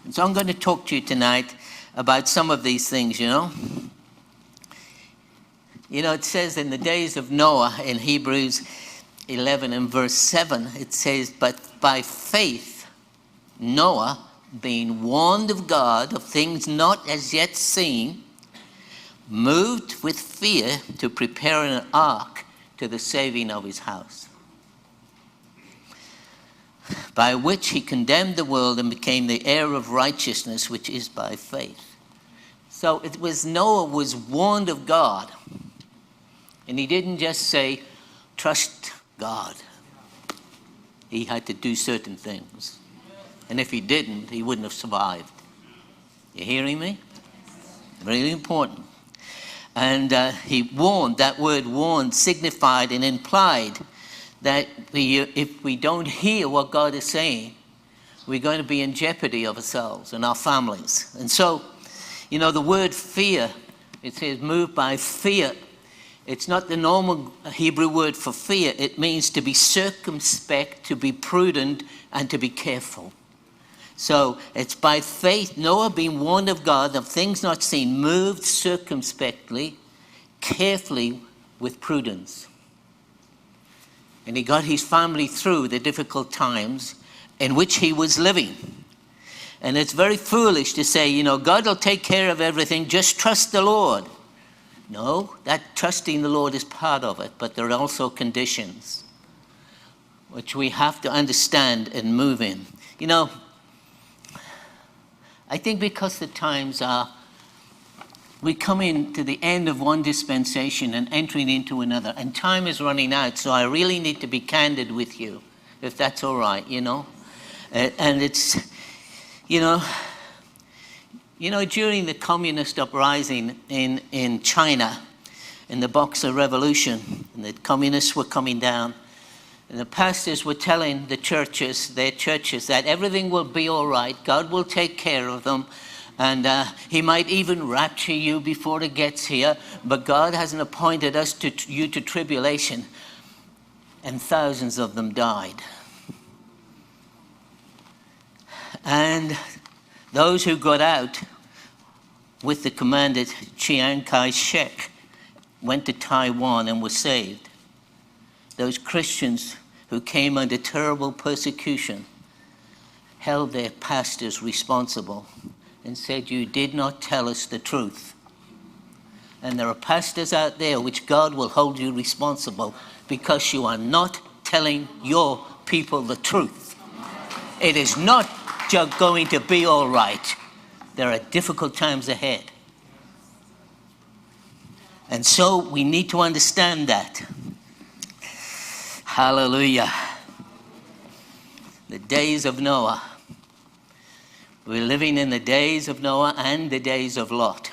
And so I'm going to talk to you tonight about some of these things, you know. You know, it says in the days of Noah in Hebrews 11 and verse 7, it says, but by faith Noah, being warned of God of things not as yet seen, moved with fear to prepare an ark to the saving of his house, by which he condemned the world and became the heir of righteousness, which is by faith. So it was Noah was warned of God, and he didn't just say, trust God. He had to do certain things. And if he didn't, he wouldn't have survived. You hearing me? Really important. And he warned, that word warned signified and implied that if we don't hear what God is saying, we're going to be in jeopardy of ourselves and our families. And so, you know, the word fear, it says moved by fear. It's not the normal Hebrew word for fear. It means to be circumspect, to be prudent, and to be careful. So it's by faith, Noah being warned of God of things not seen, moved circumspectly, carefully, with prudence. And he got his family through the difficult times in which he was living. And it's very foolish to say, you know, God will take care of everything, just trust the Lord. No, that trusting the Lord is part of it, but there are also conditions which we have to understand and move in. You know, I think because the times are, we come into the end of one dispensation and entering into another, and time is running out, so I really need to be candid with you, if that's all right, you know. And it's, you know, during the communist uprising in China, in the Boxer Revolution, and the communists were coming down, and the pastors were telling their churches, that everything will be all right, God will take care of them, and he might even rapture you before it gets here, but God hasn't appointed us to tribulation. And thousands of them died. And those who got out with the commander Chiang Kai-shek went to Taiwan and were saved. Those Christians who came under terrible persecution held their pastors responsible and said, you did not tell us the truth. And there are pastors out there which God will hold you responsible because you are not telling your people the truth. It is not just going to be all right. There are difficult times ahead. And so we need to understand that. Hallelujah. The days of Noah. We're living in the days of Noah and the days of Lot.